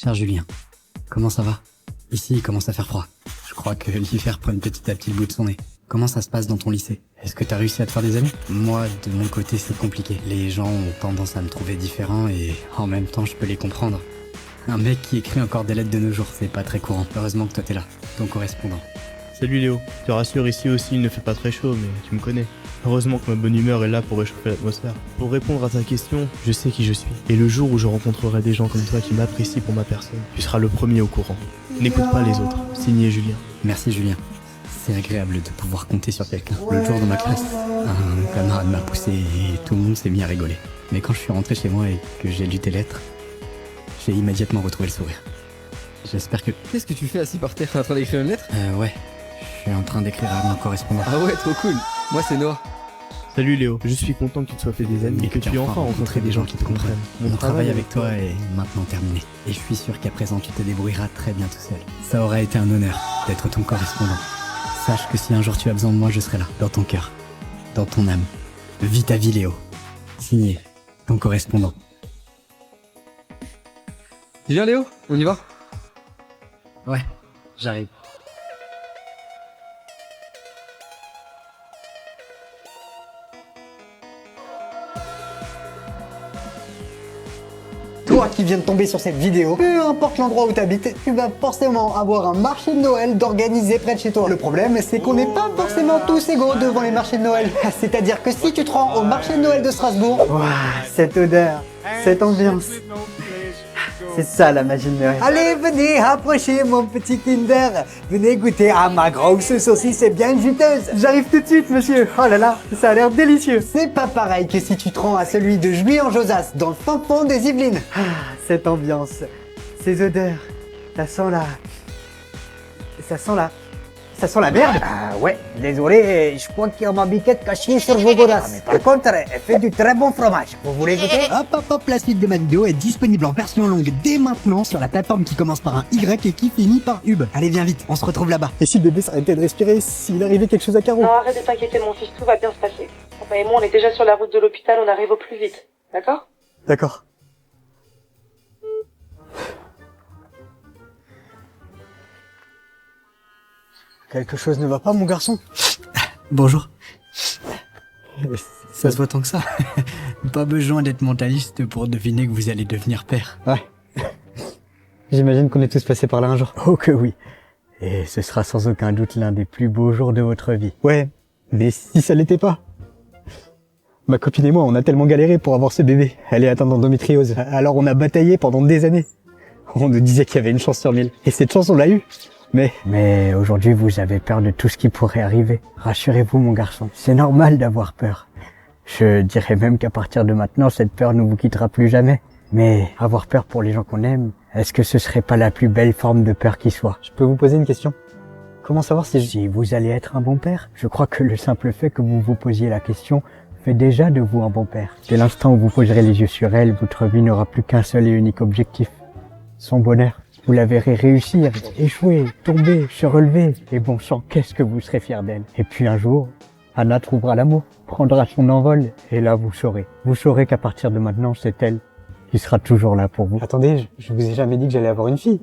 Cher Julien, comment ça va? Ici, il commence à faire froid. Je crois que l'hiver prend petit à petit le bout de son nez. Comment ça se passe dans ton lycée? Est-ce que t'as réussi à te faire des amis? Moi, de mon côté, c'est compliqué. Les gens ont tendance à me trouver différent et en même temps, je peux les comprendre. Un mec qui écrit encore des lettres de nos jours, c'est pas très courant. Heureusement que toi t'es là, ton correspondant. Salut Léo, je te rassure, ici aussi il ne fait pas très chaud, mais tu me connais. Heureusement que ma bonne humeur est là pour réchauffer l'atmosphère. Pour répondre à ta question, je sais qui je suis. Et le jour où je rencontrerai des gens comme toi qui m'apprécient pour ma personne, tu seras le premier au courant. N'écoute pas les autres. Signé Julien. Merci Julien. C'est agréable de pouvoir compter sur quelqu'un. L'autre jour dans ma classe, un camarade m'a poussé et tout le monde s'est mis à rigoler. Mais quand je suis rentré chez moi et que j'ai lu tes lettres, j'ai immédiatement retrouvé le sourire. J'espère que... Qu'est-ce que tu fais assis par terre? T'es en train d'écrire une lettre? Ouais. Je suis en train d'écrire à mon correspondant. Ah ouais, trop cool. Moi c'est Noah. Salut Léo, je suis content que tu te sois fait des amis et que tu aies enfin rencontré des gens qui te comprennent. Mon travail avec toi est maintenant terminé. Et je suis sûr qu'à présent tu te débrouilleras très bien tout seul. Ça aura été un honneur d'être ton correspondant. Sache que si un jour tu as besoin de moi, je serai là. Dans ton cœur. Dans ton âme. Vis ta vie Léo. Signé. Ton correspondant. Tu viens Léo? On y va? Ouais, j'arrive. Toi qui viens de tomber sur cette vidéo, peu importe l'endroit où tu habites, tu vas forcément avoir un marché de Noël d'organiser près de chez toi. Le problème, c'est qu'on n'est pas forcément tous égaux devant les marchés de Noël. C'est-à-dire que si tu te rends au marché de Noël de Strasbourg, waouh, cette odeur, cette ambiance. C'est ça la magie de Noël. Allez, venez, approchez mon petit Kinder. Venez goûter à ma grosse saucisse bien juteuse. J'arrive tout de suite, monsieur. Oh là là, ça a l'air délicieux. C'est pas pareil que si tu te rends à celui de Jouy-en-Josas, dans le fin fond des Yvelines. Ah, cette ambiance, ces odeurs, ça sent la merde. Ah ouais, désolé, je crois qu'il y a ma biquette cachée sur vos godasses. Mais par contre, elle fait du très bon fromage. Vous voulez goûter? Hop, la suite de ma vidéo est disponible en version longue dès maintenant sur la plateforme qui commence par un Y et qui finit par UB. Allez, viens vite, on se retrouve là-bas. Et si le bébé s'arrêtait de respirer, s'il arrivait quelque chose à Caro? Non, arrête de t'inquiéter mon fils, tout va bien se passer. Papa et moi, on est déjà sur la route de l'hôpital, on arrive au plus vite. D'accord? D'accord. Quelque chose ne va pas, mon garçon? Bonjour. Ça se voit tant que ça. Pas besoin d'être mentaliste pour deviner que vous allez devenir père. Ouais. J'imagine qu'on est tous passés par là un jour. Oh que oui. Et ce sera sans aucun doute l'un des plus beaux jours de votre vie. Ouais, mais si ça l'était pas. Ma copine et moi, on a tellement galéré pour avoir ce bébé. Elle est atteinte d'endométriose. Alors on a bataillé pendant des années. On nous disait qu'il y avait une chance sur 1000. Et cette chance, on l'a eue. Mais aujourd'hui, vous avez peur de tout ce qui pourrait arriver. Rassurez-vous, mon garçon. C'est normal d'avoir peur. Je dirais même qu'à partir de maintenant, cette peur ne vous quittera plus jamais. Mais avoir peur pour les gens qu'on aime, est-ce que ce serait pas la plus belle forme de peur qui soit? Je peux vous poser une question? Comment savoir si vous allez être un bon père? Je crois que le simple fait que vous vous posiez la question fait déjà de vous un bon père. Dès l'instant où vous poserez les yeux sur elle, votre vie n'aura plus qu'un seul et unique objectif. Son bonheur. Vous la verrez réussir, échouer, tomber, se relever. Et bon sang, qu'est-ce que vous serez fier d'elle. Et puis un jour, Anna trouvera l'amour, prendra son envol. Et là, vous saurez. Vous saurez qu'à partir de maintenant, c'est elle qui sera toujours là pour vous. Attendez, je vous ai jamais dit que j'allais avoir une fille.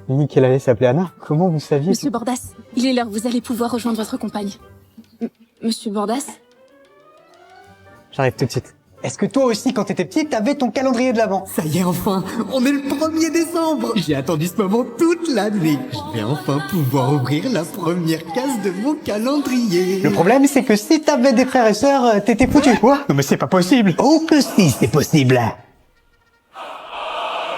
J'ai dit qu'elle allait s'appeler Anna. Comment vous saviez? Monsieur Bordas, il est l'heure, vous allez pouvoir rejoindre votre compagne. Monsieur Bordas? J'arrive tout de suite. Est-ce que toi aussi, quand t'étais petit, t'avais ton calendrier de l'Avent? Ça y est, enfin, on est le 1er décembre. J'ai attendu ce moment toute l'année. Je vais enfin pouvoir ouvrir la première case de mon calendrier. Le problème, c'est que si t'avais des frères et sœurs, t'étais foutu. Quoi? Non mais c'est pas possible. Oh que si, c'est possible.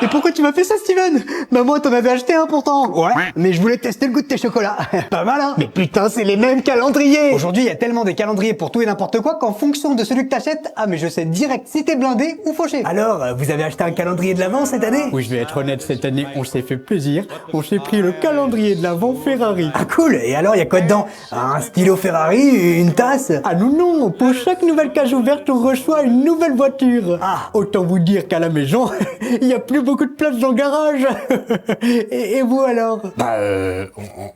Mais pourquoi tu m'as fait ça, Steven? Maman t'en avait acheté un pourtant. Ouais, mais je voulais tester le goût de tes chocolats. Pas mal, hein? Mais putain, c'est les mêmes calendriers. Aujourd'hui, il y a tellement de calendriers pour tout et n'importe quoi qu'en fonction de celui que t'achètes, mais je sais direct si t'es blindé ou fauché. Alors, vous avez acheté un calendrier de l'Avent cette année? Oui, je vais être honnête, cette année, on s'est fait plaisir. On s'est pris le calendrier de l'Avent Ferrari. Ah cool. Et alors, il y a quoi dedans? Un stylo Ferrari, une tasse? Ah non, pour chaque nouvelle cage ouverte, on reçoit une nouvelle voiture. Ah. Autant vous dire qu'à la maison, il y a plus beaucoup beaucoup de place dans le garage. Et vous alors? Bah,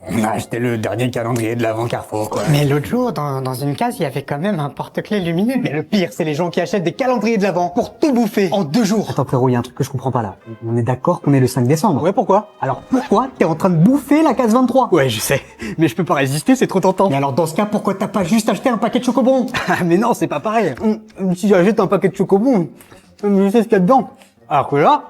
on a acheté le dernier calendrier de l'avant Carrefour, quoi. Mais l'autre jour, dans une case, il y avait quand même un porte-clés lumineux. Mais le pire, c'est les gens qui achètent des calendriers de l'avant pour tout bouffer en 2 jours. Attends frérot, il y a un truc que je comprends pas là. On est d'accord qu'on est le 5 décembre. Ouais, pourquoi? Alors pourquoi t'es en train de bouffer la case 23? Ouais, je sais, mais je peux pas résister, c'est trop tentant. Mais alors dans ce cas, pourquoi t'as pas juste acheté un paquet de chocobons? Ah mais non, c'est pas pareil. Si j'achète un paquet de chocobons, je sais ce qu'il y a dedans. Alors que là,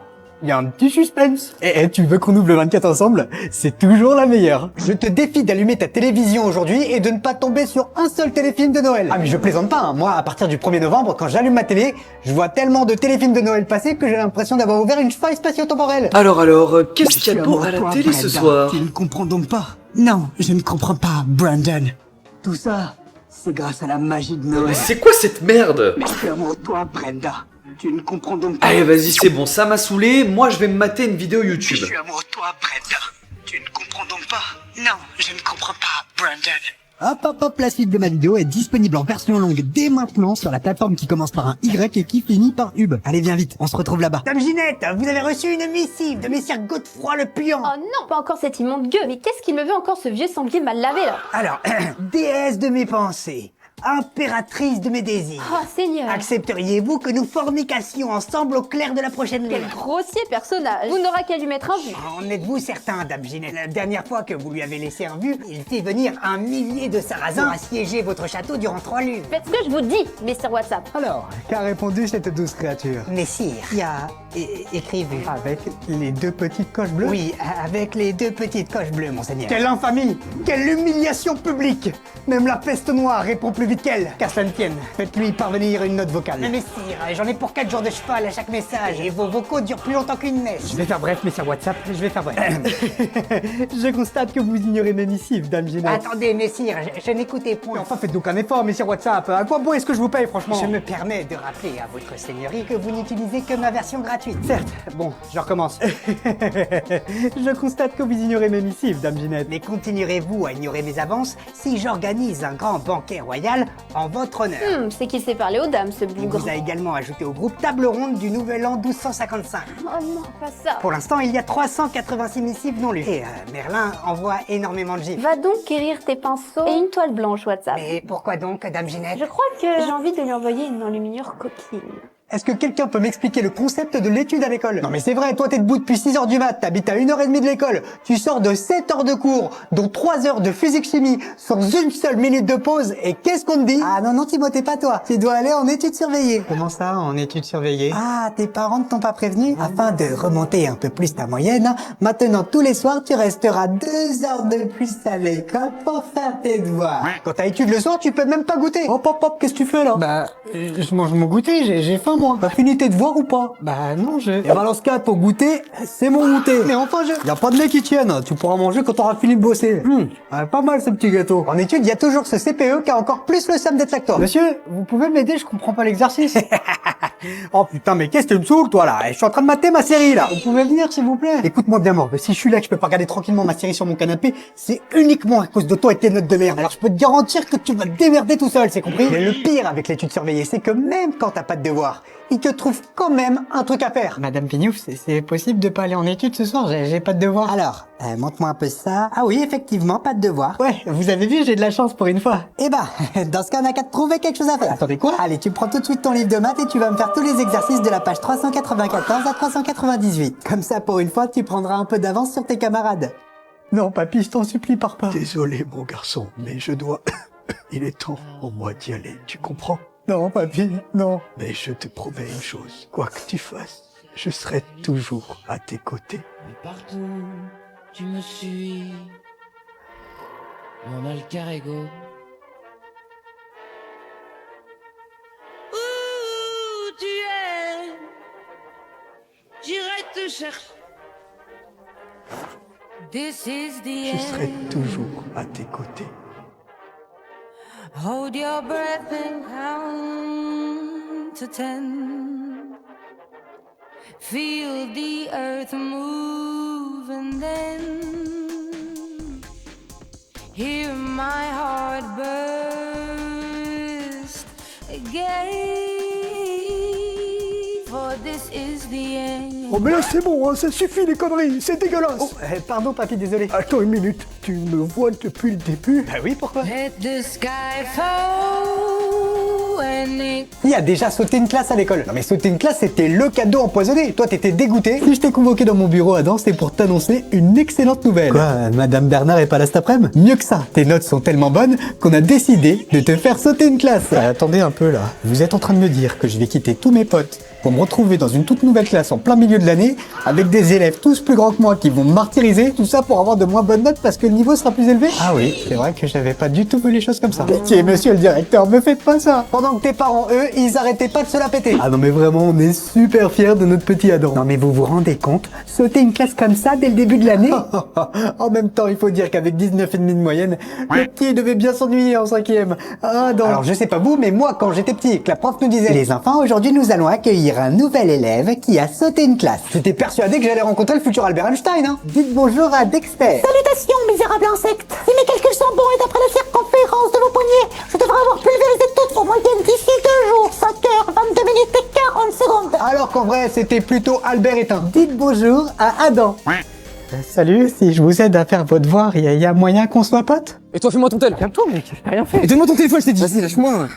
il y a un petit suspense. Et tu veux qu'on ouvre le 24 ensemble? C'est toujours la meilleure. Je te défie d'allumer ta télévision aujourd'hui et de ne pas tomber sur un seul téléfilm de Noël. Ah mais je plaisante pas, hein. Moi, à partir du 1er novembre, quand j'allume ma télé, je vois tellement de téléfilms de Noël passer que j'ai l'impression d'avoir ouvert une faille spatio-temporelle. Alors, qu'est-ce qu'il y a de beau à la télé ce soir? Tu ne comprends donc pas? Non, je ne comprends pas, Brandon. Tout ça, c'est grâce à la magie de Noël. Mais c'est quoi cette merde? Mais ferme-toi, Brenda. Tu ne comprends donc pas. Allez, vas-y, c'est bon, ça m'a saoulé. Moi, je vais me mater une vidéo YouTube. Je suis amoureux de toi, Brenda. Tu ne comprends donc pas? Non, je ne comprends pas, Brandon. Hop, la suite de ma vidéo est disponible en version longue dès maintenant sur la plateforme qui commence par un Y et qui finit par Hub. Allez, viens vite, on se retrouve là-bas. Dame Ginette, vous avez reçu une missive de messire Godefroy le Puant. Oh non, pas encore cette immonde gueule. Mais qu'est-ce qu'il me veut encore ce vieux sanglier mal lavé là? Alors, déesse de mes pensées, impératrice de mes désirs. Oh Seigneur. Accepteriez-vous que nous forniquassions ensemble au clair de la prochaine lune? Quel grossier personnage. Vous n'aura qu'à lui mettre un vu. En êtes-vous certain, Dame Ginette? La dernière fois que vous lui avez laissé un vu, il fit venir 1 millier de sarrasins pour assiéger votre château durant 3 lunes. Faites ce que je vous dis, mais sur WhatsApp. Alors, qu'a répondu cette douce créature? Messire, qui a écrit vu. Avec les 2 petites coches bleues? Oui, avec les 2 petites coches bleues, monseigneur. Quelle infamie! Quelle humiliation publique! Même la peste noire répond plus vite qu'elle. Qu'à cela ne tienne, faites-lui parvenir une note vocale. Mais messire, j'en ai pour 4 jours de cheval à chaque message, et vos vocaux durent plus longtemps qu'une messe. Je vais faire bref, mais sur WhatsApp, je vais faire bref. Je constate que vous ignorez mes missives, Dame Ginette. Attendez, messire, je n'écoutais point. Enfin, faites donc un effort, mais sur WhatsApp. À quoi bon est-ce que je vous paye, franchement? Je me permets de rappeler à votre seigneurie que vous n'utilisez que ma version gratuite. Certes, bon, je recommence. Je constate que vous ignorez mes missives, Dame Ginette. Mais continuerez-vous à ignorer mes avances si j'organise un grand banquet royal en votre honneur? C'est qu'il sait parler aux dames, ce Il bougre. vous a également ajouté au groupe Table Ronde du Nouvel An 1255. Oh non, pas ça. Pour l'instant, il y a 386 missives non lues. Et Merlin envoie énormément de gifs. Va donc quérir tes pinceaux et une toile blanche WhatsApp. Mais pourquoi donc, Dame Ginette? Je crois que j'ai envie de lui envoyer une enluminure coquine. Est-ce que quelqu'un peut m'expliquer le concept de l'étude à l'école? Non mais c'est vrai, toi t'es debout depuis 6h du mat, t'habites à 1h30 de l'école, tu sors de 7 heures de cours, dont 3 heures de physique-chimie, sans une seule minute de pause, et qu'est-ce qu'on te dit? Ah non, Timothée, pas toi, tu dois aller en études surveillées. Comment ça, en études surveillées? Ah, tes parents ne t'ont pas prévenu? Afin de remonter un peu plus ta moyenne, maintenant tous les soirs tu resteras 2 heures de plus à l'école pour faire tes devoirs. Quand t'as études le soir, tu peux même pas goûter. Hop, qu'est-ce que tu fais là? Bah, je mange mon goûter, j'ai faim moi. T'as fini tes devoirs ou pas? Bah non, Et bah dans ce cas, ton goûter, c'est mon goûter. Mais enfin, y a pas de lait qui tienne, tu pourras manger quand t'auras fini de bosser. Pas mal ce petit gâteau. En études, il y a toujours ce CPE qui a encore plus le seum d'être lactore. Monsieur, vous pouvez m'aider, je comprends pas l'exercice. Oh putain, mais qu'est-ce que tu me saoules toi là? Je suis en train de mater ma série là. Vous pouvez venir s'il vous plaît? Écoute-moi bien mort, si je suis là que je peux pas regarder tranquillement ma série sur mon canapé, c'est uniquement à cause de toi et tes notes de merde. Alors je peux te garantir que tu vas te démerder tout seul, c'est compris? Mais le pire avec l'étude surveillée, c'est que même quand t'as pas de devoir, il te trouve quand même un truc à faire. Madame Pignouf, c'est possible de pas aller en études ce soir? J'ai pas de devoir. Alors, montre-moi un peu ça. Ah oui, effectivement, pas de devoir. Ouais, vous avez vu, j'ai de la chance pour une fois. Eh bah, dans ce cas, on a qu'à te trouver quelque chose à faire. Attendez, quoi? Allez, tu prends tout de suite ton livre de maths et tu vas me faire tous les exercices de la page 394 à 398. Comme ça, pour une fois, tu prendras un peu d'avance sur tes camarades. Non, papy, je t'en supplie, pars pas. Désolé, mon garçon, mais je dois... Il est temps pour moi d'y aller, tu comprends? Non, papy, non. Mais je te promets une chose, quoi que tu fasses, je serai toujours à tes côtés. Partout, tu me suis, mon alter ego. Où tu es, j'irai te chercher. This is the Je serai toujours à tes côtés. Hold your breath and count to 10. Feel the earth move and then hear my heart burst again. For this is the end. Oh mais là c'est bon, hein, ça suffit les conneries, c'est dégueulasse. Oh, pardon papy, désolé. Attends une minute, tu me vois depuis le début? Bah oui, pourquoi? Let the sky fall and it... Il a déjà sauté une classe à l'école. Non mais sauter une classe, c'était le cadeau empoisonné. Toi, t'étais dégoûté. Si je t'ai convoqué dans mon bureau Adam, c'est pour t'annoncer une excellente nouvelle. Quoi, Madame Bernard est pas là cet après-midi? Mieux que ça, tes notes sont tellement bonnes qu'on a décidé de te faire sauter une classe. Attendez un peu là. Vous êtes en train de me dire que je vais quitter tous mes potes pour me retrouver dans une toute nouvelle classe en plein milieu de l'année avec des élèves tous plus grands que moi qui vont me martyriser, tout ça pour avoir de moins bonnes notes parce que le niveau sera plus élevé? Ah oui, c'est vrai que j'avais pas du tout vu les choses comme ça. Pitié, monsieur le directeur, me faites pas ça. Pendant que tes parents, eux, ils arrêtaient pas de se la péter. Ah non mais vraiment, on est super fiers de notre petit Adam. Non mais vous vous rendez compte? Sauter une classe comme ça dès le début de l'année? En même temps, il faut dire qu'avec 19,5 de moyenne, le petit devait bien s'ennuyer en 5e. Ah non. Alors je sais pas vous, mais moi quand j'étais petit, que la prof nous disait: les enfants, aujourd'hui nous allons accueillir un nouvel élève qui a sauté une classe. J'étais persuadé que j'allais rencontrer le futur Albert Einstein, hein. Dites bonjour à Dexter. Salutations, misérables insectes. Si mes calculs sont bons et d'après la circonférence de vos poignets, je devrais avoir pulvérisé toute vos moyennes d'ici 2 jours, 5 heures, 22 minutes et 40 secondes. Alors qu'en vrai, c'était plutôt Albert Éteint. Dites bonjour à Adam. Salut, si je vous aide à faire votre devoir, y a moyen qu'on soit potes? Et toi, fais-moi ton tel. Calme-toi mec, j'ai rien fait. Et donne-moi ton téléphone, je t'ai dit. Vas-y, lâche-moi.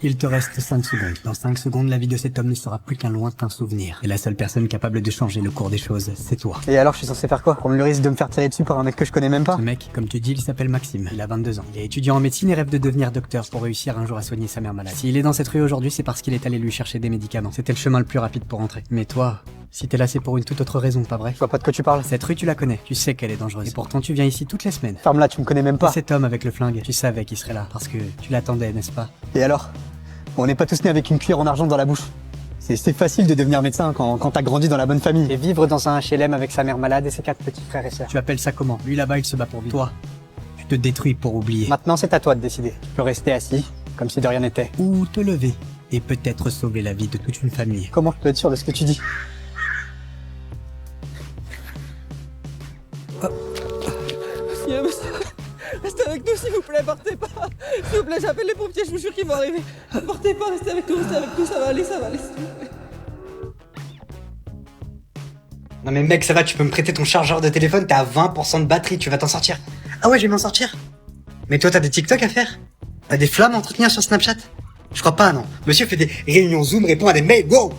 Il te reste 5 secondes. Dans 5 secondes, la vie de cet homme ne sera plus qu'un lointain souvenir. Et la seule personne capable de changer le cours des choses, c'est toi. Et alors, je suis censé faire quoi? Prendre le risque de me faire tirer dessus par un mec que je connais même pas? Ce mec, comme tu dis, il s'appelle Maxime. Il a 22 ans. Il est étudiant en médecine et rêve de devenir docteur pour réussir un jour à soigner sa mère malade. S'il est dans cette rue aujourd'hui, c'est parce qu'il est allé lui chercher des médicaments. C'était le chemin le plus rapide pour rentrer. Mais toi, si t'es là, c'est pour une toute autre raison, pas vrai? Je vois pas de quoi tu parles. Cette rue, tu la connais. Tu sais qu'elle est dangereuse. Et pourtant, tu viens ici toutes les semaines. Ferme-la, tu me connais même pas. Et cet homme avec le flingue, tu savais qu'il serait là. Parce que tu l'attendais, n'est-ce pas? Et alors? On n'est pas tous nés avec une cuillère en argent dans la bouche. C'est facile de devenir médecin quand t'as grandi dans la bonne famille. Et vivre dans un HLM avec sa mère malade et ses 4 petits frères et sœurs. Tu appelles ça comment? Lui là-bas, il se bat pour vivre. Toi, tu te détruis pour oublier. Maintenant, c'est à toi de décider. Tu peux rester assis, comme si de rien n'était. Ou te lever et peut-être sauver la vie de toute une famille. Comment je peux être sûr de ce que tu dis? Monsieur, monsieur, restez avec nous s'il vous plaît, partez pas. S'il vous plaît, j'appelle les pompiers, je vous jure qu'ils vont arriver. Partez pas, restez avec nous, ça va aller, s'il vous plaît. Non mais mec, ça va, tu peux me prêter ton chargeur de téléphone, t'as 20% de batterie, tu vas t'en sortir. Ah ouais, je vais m'en sortir. Mais toi, t'as des TikTok à faire? T'as des flammes à entretenir sur Snapchat? Je crois pas, non. Monsieur fait des réunions Zoom, répond à des mails, wow.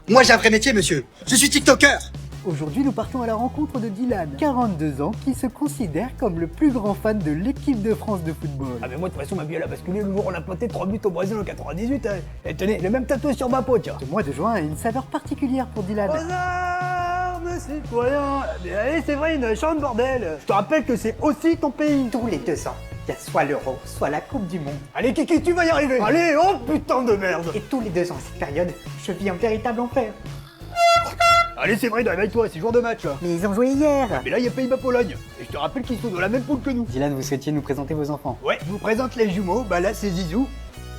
Moi j'ai un vrai métier, monsieur. Je suis TikToker. Aujourd'hui, nous partons à la rencontre de Dylan, 42 ans, qui se considère comme le plus grand fan de l'équipe de France de football. Ah mais moi de toute façon ma vie elle a basculé le jour où on a planté 3 buts au Brésil en 98. Hein. Et tenez, le même tatouage sur ma peau, tiens. Ce mois de juin a une saveur particulière pour Dylan. Armes, citoyens. Mais allez, c'est vrai, une chante bordel. Je te rappelle que c'est aussi ton pays. Tous les 2 ans, il y a soit l'Euro, soit la Coupe du Monde. Allez Kiki, tu vas y arriver. Allez, oh putain de merde. Et tous les 2 ans à cette période, je vis un véritable enfer. Allez, c'est vrai, réveille-toi, c'est jour de match. Là. Mais ils ont joué hier. Mais là, il y a Pays-Bas-Pologne. Et je te rappelle qu'ils sont dans la même poule que nous. Dylan, vous souhaitiez nous présenter vos enfants? Ouais, je vous présente les jumeaux. Bah là, c'est Zizou.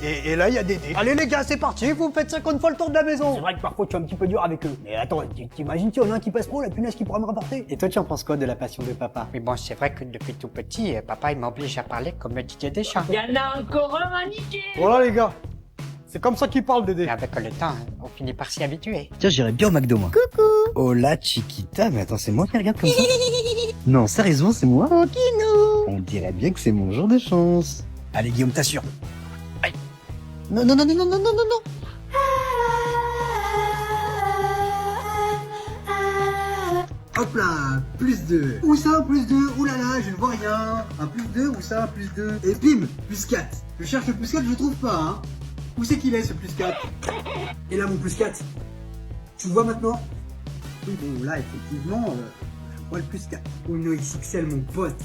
Et là, il y a Dédé. Allez les gars, c'est parti, vous faites 50 fois le tour de la maison. C'est vrai que parfois, tu es un petit peu dur avec eux. Mais attends, t'imagines, il y en a un qui passe pro, la punaise qui pourra me rapporter. Et toi, tu en penses quoi de la passion de papa? Mais bon, c'est vrai que depuis tout petit, papa, il m'oblige à parler comme Didier Deschamps. Il y en a encore un maniqué. Voilà les gars. C'est comme ça qu'il parle, Dédé. Et avec le temps, on finit par s'y habituer. Tiens, j'irais bien au McDo, moi. Coucou. Oh la Chiquita, mais attends, c'est moi qui regarde comme ça? Non, sérieusement, c'est moi? Tranquillou. On dirait bien que c'est mon jour de chance. Allez Guillaume, t'assures. Aïe. Non, non, non, non, non, non, non, non. Hop là, plus 2. Où ça, un plus 2? Ouh là là, je ne vois rien. Un plus 2, où ça, un plus 2? Et bim, plus 4. Je cherche le plus 4, je le trouve pas, hein. Où c'est qu'il est, ce plus 4? Et là, mon plus 4. Tu le vois maintenant? Oui, bon, là, effectivement, je vois le plus 4. Uno XXL, mon pote.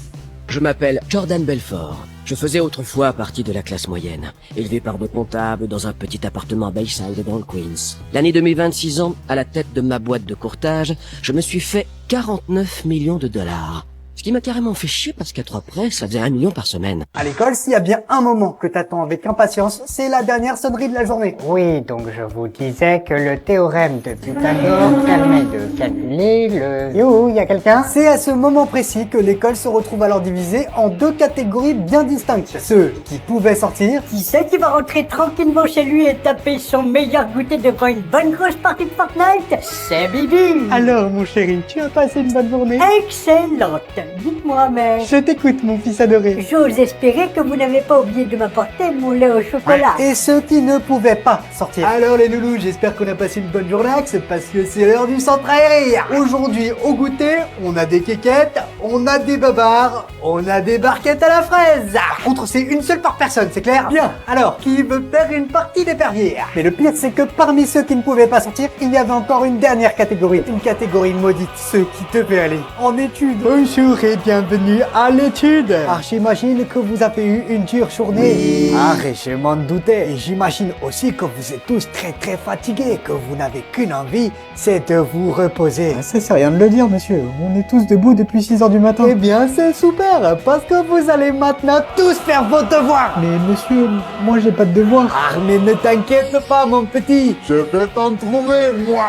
Je m'appelle Jordan Belfort. Je faisais autrefois partie de la classe moyenne, élevé par deux comptables dans un petit appartement à Bayside dans le Queens. L'année de mes 26 ans, à la tête de ma boîte de courtage, je me suis fait 49 millions de dollars. Ce qui m'a carrément fait chier parce qu'à 3 près, ça faisait 1 million par semaine. À l'école, s'il y a bien un moment que t'attends avec impatience, c'est la dernière sonnerie de la journée. Oui, donc je vous disais que le théorème de Pythagore permet de calculer le... Yo, y a quelqu'un? C'est à ce moment précis que l'école se retrouve alors divisée en 2 catégories bien distinctes. Ceux qui pouvaient sortir. Qui c'est qui va rentrer tranquillement chez lui et taper son meilleur goûter devant une bonne grosse partie de Fortnite? C'est Bibi. Alors, mon chéri, tu as passé une bonne journée? Excellente. Dites-moi, mais... Je t'écoute, mon fils adoré. J'ose espérer que vous n'avez pas oublié de m'apporter mon lait au chocolat. Et ceux qui ne pouvaient pas sortir. Alors les loulous, j'espère qu'on a passé une bonne journée, parce que c'est l'heure du centre aéré. Aujourd'hui, au goûter, on a des quéquettes, on a des babards, on a des barquettes à la fraise. Par contre, c'est une seule par personne, c'est clair? Bien. Alors, qui veut faire une partie d'épervier? Mais le pire, c'est que parmi ceux qui ne pouvaient pas sortir, il y avait encore une dernière catégorie. Une catégorie maudite, ceux qui devaient aller en études. Bonjour et bienvenue à l'étude. Ah, j'imagine que vous avez eu une dure journée. Oui. Ah, je m'en doutais. Et j'imagine aussi que vous êtes tous très fatigués, que vous n'avez qu'une envie, c'est de vous reposer. Ah, ça, c'est rien de le dire, monsieur. On est tous debout depuis 6 heures du matin. Eh bien, c'est super, parce que vous allez maintenant tous faire vos devoirs. Mais monsieur, moi j'ai pas de devoirs. Ah, mais ne t'inquiète pas, mon petit. Je vais t'en trouver, moi.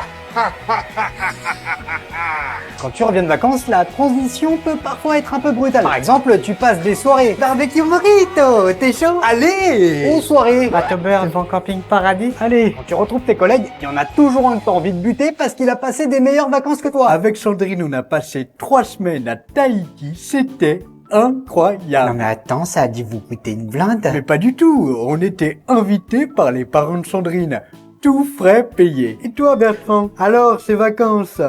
Quand tu reviens de vacances, la transition peut parfois être un peu brutale. Par exemple, tu passes des soirées barbecue mojito, t'es chaud? Allez! Aux soirées Bateau beurre devant camping paradis. Allez! Quand tu retrouves tes collègues, il y en a toujours un que t'as envie de buter parce qu'il a passé des meilleures vacances que toi. Avec Sandrine, on a passé 3 semaines à Tahiti, c'était incroyable. Non mais attends, ça a dû vous coûter une blinde. Mais pas du tout, on était invités par les parents de Sandrine. Tout frais payé. Et toi Bertrand, alors ces vacances?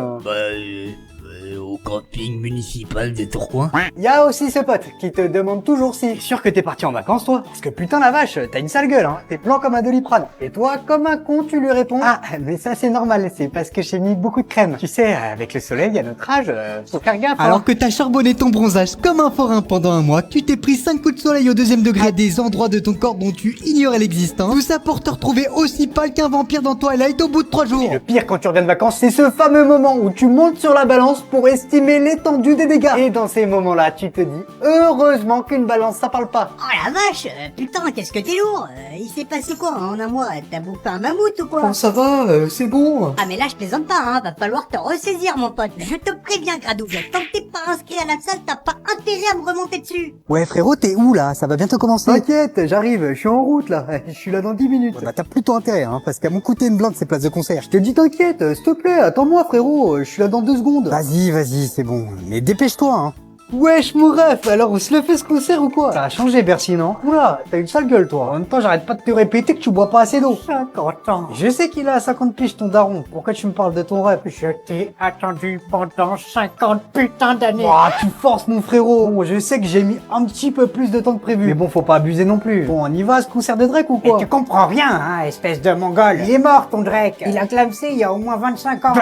Au camping municipal des Tourcoing. Il y a aussi ce pote qui te demande toujours si t'es sûr que t'es parti en vacances toi. Parce que putain la vache, t'as une sale gueule hein. T'es blanc comme un Doliprane. Et toi, comme un con, tu lui réponds ah mais ça c'est normal, c'est parce que j'ai mis beaucoup de crème. Tu sais, avec le soleil à notre âge, faut faire gaffe. Alors que t'as charbonné ton bronzage comme un forain pendant un mois, tu t'es pris 5 coups de soleil au 2e degré à des endroits de ton corps dont tu ignorais l'existence. Tout ça pour te retrouver aussi pâle qu'un vampire dans Twilight au bout de 3 jours. Et le pire quand tu reviens de vacances, c'est ce fameux moment où tu montes sur la balance pour estimer l'étendue des dégâts. Et dans ces moments-là, tu te dis, heureusement qu'une balance ça parle pas. Oh la vache, putain, qu'est-ce que t'es lourd. Il s'est passé quoi en un mois? T'as bouffé un mammouth ou quoi? Oh, ça va, c'est bon. Ah mais là je plaisante pas, hein, va falloir te ressaisir mon pote. Je te préviens Gradouille, tant que t'es pas inscrit à la salle, t'as pas intérêt à me remonter dessus. Ouais frérot, t'es où là? Ça va bientôt commencer. T'inquiète, j'arrive, je suis en route là. Je suis là dans 10 minutes. Ouais, bah t'as plutôt intérêt, hein, parce qu'à mon coûter une blinde ces places de concert. Je te dis t'inquiète, s'il te plaît, attends-moi frérot, je suis là dans 2 secondes. Vas-y, c'est bon. Mais dépêche-toi, hein. Wesh mon ref, alors on se le fait ce concert ou quoi? Ça a changé Bercy, non? Oula, t'as une sale gueule toi. En même temps, j'arrête pas de te répéter que tu bois pas assez d'eau. 50 ans. Je sais qu'il a 50 piges ton daron. Pourquoi tu me parles de ton ref? Je t'ai attendu pendant 50 putains d'années. Oh, tu forces mon frérot. Bon, je sais que j'ai mis un petit peu plus de temps que prévu. Mais bon, faut pas abuser non plus. Bon, on y va à ce concert de Drake ou quoi? Et tu comprends rien, hein, espèce de mongol. Il est mort ton Drake. Il a clamsé il y a au moins 25 ans.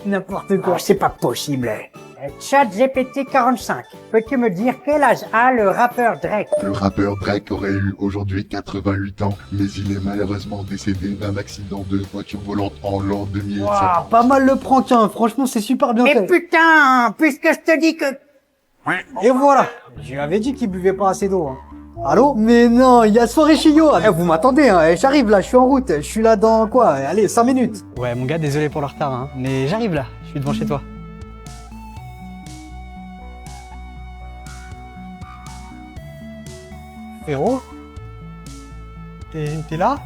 N'importe quoi. Oh, c'est pas possible. ChatGPT 45, peux-tu me dire quel âge a le rappeur Drake? Le rappeur Drake aurait eu aujourd'hui 88 ans, mais il est malheureusement décédé d'un accident de voiture volante en l'an 2000. Wow, pas mal le prank, hein. Franchement, c'est super bien fait. Mais putain, puisque je te dis que... Et voilà. Je lui avais dit qu'il buvait pas assez d'eau, hein. Allô? Mais non, il y a soirée chez Yo. Vous m'attendez, hein. J'arrive là, je suis en route. Je suis là dans quoi? Allez, 5 minutes. Ouais, mon gars, désolé pour le retard, hein. Mais j'arrive là. Je suis devant chez toi. Frérot? T'es là?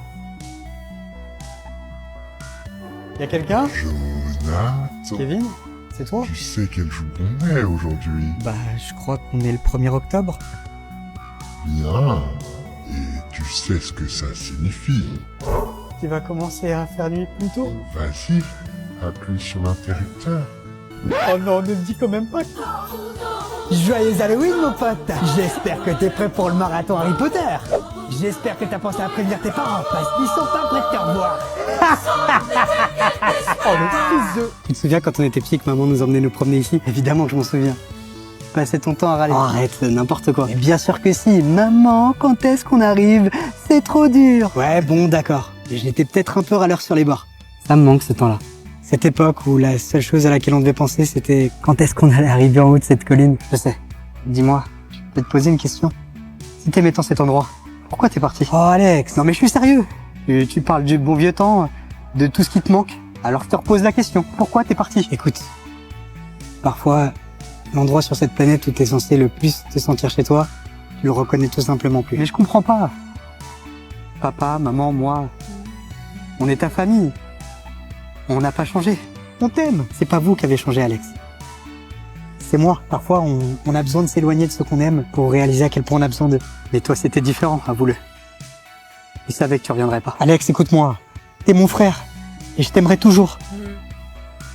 Y'a quelqu'un? Jonathan. Kevin? C'est toi? Tu sais quel jour on est aujourd'hui? Bah, je crois qu'on est le 1er octobre. Bien. Et tu sais ce que ça signifie? Tu vas commencer à faire nuit plus tôt? Vas-y, appuie sur l'interrupteur. Oh non, ne me dis quand même pas. Joyeux Halloween mon pote. J'espère que t'es prêt pour le marathon Harry Potter. J'espère que t'as pensé à prévenir tes parents parce qu'ils sont pas prêts de te revoir. Oh le fils de... Tu te souviens quand on était petits que maman nous emmenait nous promener ici? Évidemment que je m'en souviens. Passer ton temps à râler. Oh, arrête, n'importe quoi. Mais bien sûr que si. Maman, quand est-ce qu'on arrive? C'est trop dur. Ouais, bon, d'accord. J'étais peut-être un peu râleur sur les bords. Ça me manque ce temps-là. Cette époque où la seule chose à laquelle on devait penser, c'était quand est-ce qu'on allait arriver en haut de cette colline. Je sais. Dis-moi, je peux te poser une question. Si t'aimais tant cet endroit, pourquoi t'es parti? Oh Alex, non mais je suis sérieux. Tu parles du bon vieux temps, de tout ce qui te manque. Alors je te repose la question. Pourquoi t'es parti? Écoute, parfois, l'endroit sur cette planète où t'es censé le plus te sentir chez toi, tu le reconnais tout simplement plus. Mais je comprends pas. Papa, maman, moi, on est ta famille. On n'a pas changé. On t'aime. C'est pas vous qui avez changé, Alex. C'est moi. Parfois, on a besoin de s'éloigner de ce qu'on aime pour réaliser à quel point on a besoin d'eux. Mais toi, c'était différent, avoue-le. Je savais que tu reviendrais pas. Alex, écoute-moi. T'es mon frère. Et je t'aimerai toujours.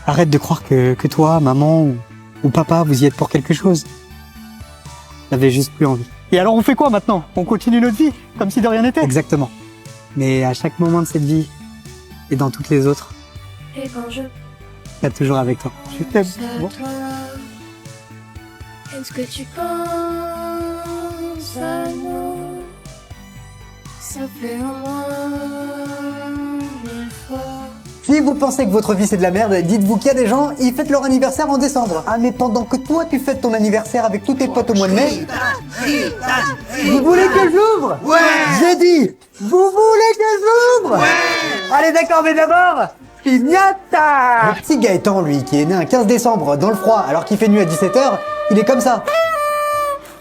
Arrête de croire que toi, maman ou papa, vous y êtes pour quelque chose. J'avais juste plus envie. Et alors, on fait quoi maintenant? On continue notre vie, comme si de rien n'était? Exactement. Mais à chaque moment de cette vie, et dans toutes les autres, Et quand je t'es toujours avec toi. Je t'aime. Bon. toi, est-ce que tu penses à nous? Ça fait au moins 1000 fois. Si vous pensez que votre vie c'est de la merde, dites-vous qu'il y a des gens, ils fêtent leur anniversaire en décembre. Ah mais pendant que toi tu fêtes ton anniversaire avec tous tes potes au mois de mai, vous voulez que j'ouvre? Ouais. J'ai dit, vous voulez que j'ouvre? Ouais. Allez d'accord, mais d'abord, Pignata. Le petit Gaëtan, lui, qui est né un 15 décembre dans le froid alors qu'il fait nuit à 17h, il est comme ça.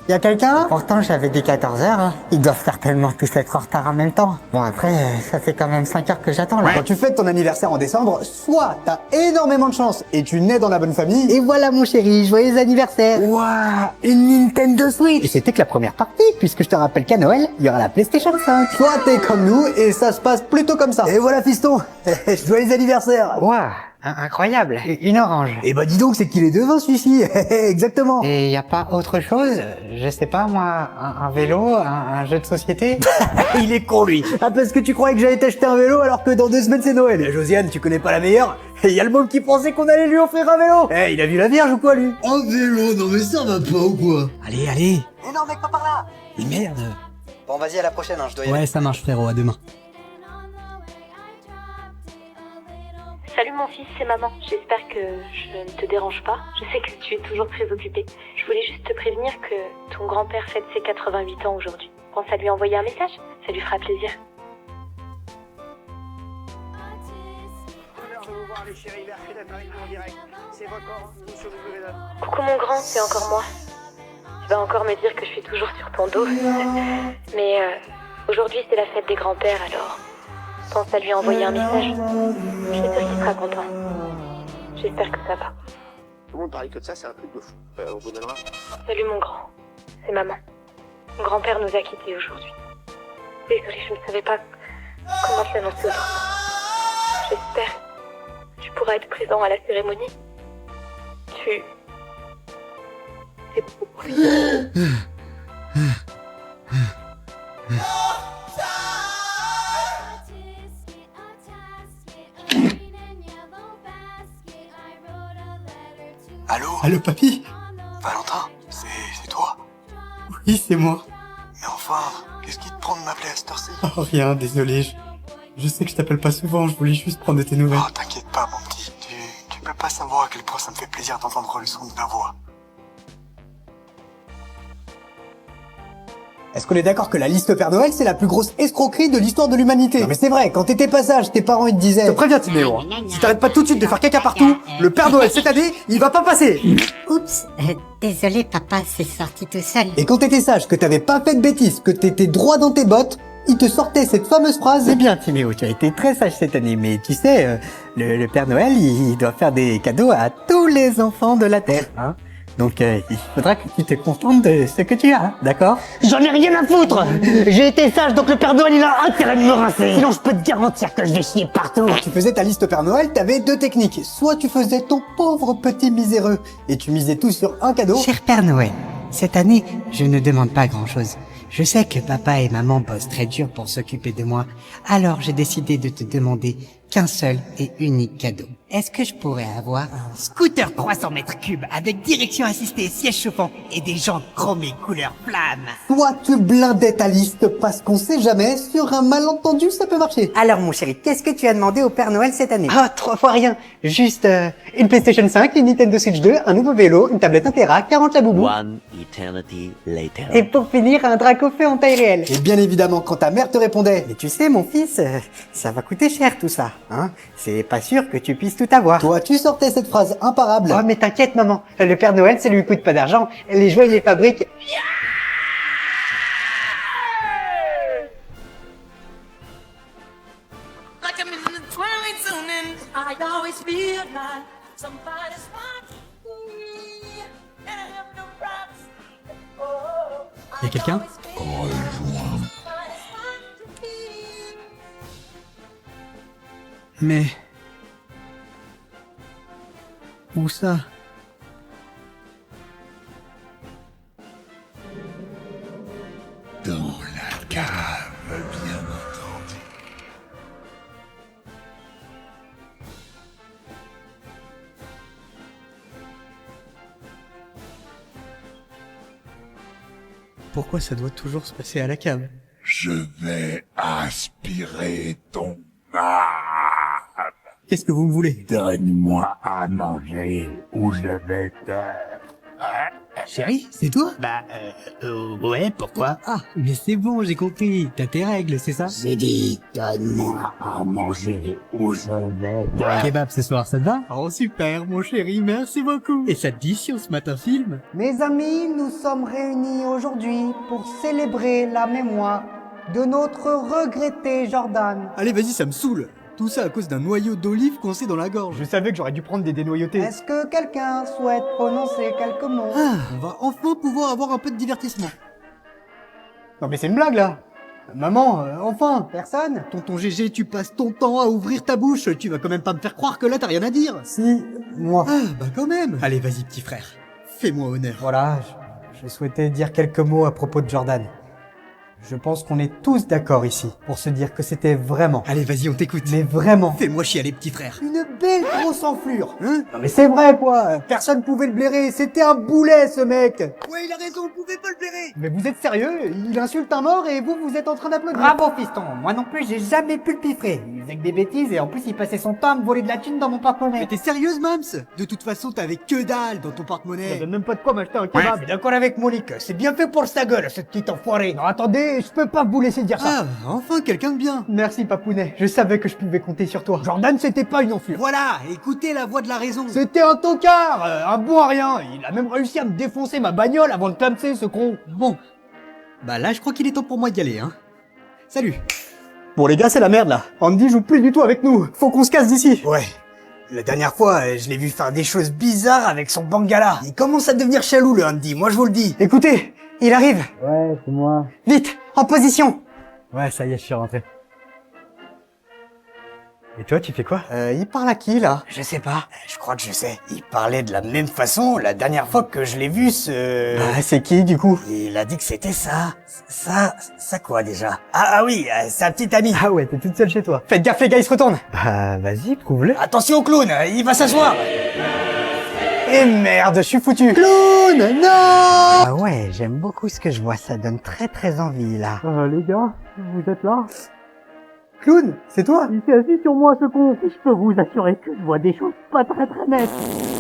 Y'a quelqu'un? Pourtant j'avais dit 14h, hein. Ils doivent certainement tous être en retard en même temps. Bon après, ça fait quand même 5 heures que j'attends là. Quand tu fêtes ton anniversaire en décembre, soit t'as énormément de chance et tu nais dans la bonne famille. Et voilà mon chéri, joyeux anniversaire. Waouh, une Nintendo Switch. Et c'était que la première partie, puisque je te rappelle qu'à Noël, il y aura la PlayStation 5. Soit t'es comme nous et ça se passe plutôt comme ça. Et voilà fiston, joyeux anniversaire. Waouh, incroyable, une orange. Et bah dis donc, c'est qu'il est devant celui-ci. Exactement. Et y a pas autre chose? Je sais pas moi, un vélo, un jeu de société? Il est con lui. Ah parce que tu croyais que j'allais t'acheter un vélo alors que dans 2 semaines c'est Noël. Josiane, tu connais pas la meilleure? Et y a le môme qui pensait qu'on allait lui offrir un vélo. Eh, il a vu la Vierge ou quoi lui? Un vélo, non mais ça va pas ou quoi? Allez, allez. Mais non mec, pas par là. Mais merde. Bon vas-y, à la prochaine, hein, je dois y aller. Ouais, ça marche frérot, à demain. Salut mon fils, c'est maman. J'espère que je ne te dérange pas. Je sais que tu es toujours très occupé. Je voulais juste te prévenir que ton grand-père fête ses 88 ans aujourd'hui. Pense à lui envoyer un message, ça lui fera plaisir. Coucou mon grand, c'est encore moi. Tu vas encore me dire que je suis toujours sur ton dos. Mais aujourd'hui c'est la fête des grands-pères alors. Pense à lui envoyer un message. Je suis sûre qu'il sera content. J'espère que ça va. Tout le monde parle que de ça, c'est un truc de fou. On vous donnera. Salut mon grand, c'est maman. Mon grand-père nous a quittés aujourd'hui. Désolée, je ne savais pas comment te l'annoncer autrement. J'espère que tu pourras être présent à la cérémonie. C'est beau pour lui. Allô? Allô papy? Valentin, c'est toi? Oui, c'est moi. Mais enfin, qu'est-ce qui te prend de m'appeler à cette heure-ci? Oh rien, désolé. Je sais que je t'appelle pas souvent, je voulais juste prendre de tes nouvelles. Oh, t'inquiète pas, mon petit. Tu peux pas savoir à quel point ça me fait plaisir d'entendre le son de ta voix. Est-ce qu'on est d'accord que la liste Père Noël, c'est la plus grosse escroquerie de l'histoire de l'humanité? Non mais c'est vrai, quand t'étais pas sage, tes parents ils te disaient... Je te préviens Timéo, si t'arrêtes pas tout de suite de faire caca partout, le Père Noël cette année, il va pas passer. Oups, désolé papa, c'est sorti tout seul. Et quand t'étais sage, que t'avais pas fait de bêtises, que t'étais droit dans tes bottes, il te sortait cette fameuse phrase... C'est bien Timéo, tu as été très sage cette année, mais tu sais, le Père Noël, il doit faire des cadeaux à tous les enfants de la Terre, hein. Donc il faudra que tu te contentes de ce que tu as, d'accord? J'en ai rien à foutre. J'ai été sage, donc le Père Noël il a intérêt de me rincer. Sinon je peux te garantir que je vais chier partout. Quand tu faisais ta liste Père Noël, t'avais 2 techniques. Soit tu faisais ton pauvre petit miséreux et tu misais tout sur un cadeau. Cher Père Noël, cette année, je ne demande pas grand-chose. Je sais que papa et maman bossent très dur pour s'occuper de moi, alors j'ai décidé de te demander qu'un seul et unique cadeau. Est-ce que je pourrais avoir un scooter 300 mètres cubes avec direction assistée, siège chauffant et des jantes chromées couleur flamme? Toi, tu blindais ta liste parce qu'on sait jamais, sur un malentendu, ça peut marcher. Alors mon chéri, qu'est-ce que tu as demandé au Père Noël cette année? Ah, 3 fois rien. Juste une PlayStation 5, une Nintendo Switch 2, un nouveau vélo, une tablette 1 Tera, 40 la boubou. One eternity later. Et pour finir, un Dracofeu en taille réelle. Et bien évidemment, quand ta mère te répondait, Mais tu sais, mon fils, ça va coûter cher tout ça, hein? C'est pas sûr que tu puisses tout avoir. toi, tu sortais cette phrase imparable. Oh, mais t'inquiète, maman. Le Père Noël, ça lui coûte pas d'argent. Les jouets, il les fabrique. Like I'm in the twilight zone and I always feel like somebody's watching me. And I have no props. Oh, Y'a quelqu'un? Mais... Où ça? Dans la cave, bien entendu. Pourquoi ça doit toujours se passer à la cave? Je vais aspirer ton âme. Qu'est-ce que vous me voulez? Donne-moi à manger ou je vais te... Chérie, c'est toi? Ouais, pourquoi? Ah, mais c'est bon, j'ai compris. T'as tes règles, c'est ça? J'ai dit, donne-moi à manger ou je vais te... Kebab ce soir, ça te va? Oh super, mon chéri, merci beaucoup. Et ça te dit si on se mate un film? Mes amis, nous sommes réunis aujourd'hui pour célébrer la mémoire de notre regretté Jordan. Allez, vas-y, ça me saoule. Tout ça à cause d'un noyau d'olive coincé dans la gorge. Je savais que j'aurais dû prendre des dénoyautés. Est-ce que quelqu'un souhaite prononcer quelques mots? On va enfin pouvoir avoir un peu de divertissement. Non mais c'est une blague là. Maman, enfin. Personne? Tonton GG, tu passes ton temps à ouvrir ta bouche. Tu vas quand même pas me faire croire que là t'as rien à dire. Si, moi. Ah, bah quand même. Allez, vas-y, petit frère. Fais-moi honneur. Voilà, je souhaitais dire quelques mots à propos de Jordan. Je pense qu'on est tous d'accord ici pour se dire que c'était vraiment... Allez, vas-y, on t'écoute. Mais vraiment... Fais-moi chialer, petit frère. Une belle grosse enflure, hein? Non mais c'est vrai, quoi. Personne pouvait le blairer. C'était un boulet, ce mec. Ouais, il a raison, on pouvait pas le blairer. Mais vous êtes sérieux? Il insulte un mort et vous êtes en train d'applaudir. Bravo, fiston. Moi non plus, j'ai jamais pu le piffrer. Il faisait que des bêtises et en plus, il passait son temps à me voler de la thune dans mon porte-monnaie. Mais t'es sérieuse, Mams? De toute façon, t'avais que dalle dans ton porte-monnaie. Ça donne même pas de quoi m'acheter un kebab. Je suis d'accord avec Monique. C'est bien fait pour sa gueule, cette petite enfoirée. Non, attendez, je peux pas vous laisser dire ça. Ah, enfin quelqu'un de bien. Merci, Papounet. Je savais que je pouvais compter sur toi. Jordan, c'était pas une enflure. Voilà, écoutez la voix de la raison. C'était un tocard, un bon à rien. Il a même réussi à me défoncer ma bagnole avant de clamser, ce con. Bon. Bah là, je crois qu'il est temps pour moi d'y aller, hein. Salut. Bon, les gars, c'est la merde, là. Andy joue plus du tout avec nous. Faut qu'on se casse d'ici. Ouais. La dernière fois, je l'ai vu faire des choses bizarres avec son bangala. Il commence à devenir chalou, le Andy, moi je vous le dis. Écoutez, il arrive. Ouais, c'est moi. Vite, en position. Ouais, ça y est, je suis rentré. Et toi, tu fais quoi? Il parle à qui, là? Je sais pas, je crois que je sais. Il parlait de la même façon la dernière fois que je l'ai vu, Bah, c'est qui, du coup? Il a dit que c'était ça. Ça quoi, déjà? Ah oui, sa petite amie. Ah ouais, t'es toute seule chez toi. Faites gaffe, les gars, il se retourne. Bah, vas-y, prouve-le. Attention, clown, il va s'asseoir. Et merde, je suis foutu. Clown, non! Ah ouais, j'aime beaucoup ce que je vois, ça donne très très envie, là. Les gars, vous êtes là? Clown, c'est toi? Il s'est assis sur moi, ce con. Je peux vous assurer que je vois des choses pas très très nettes.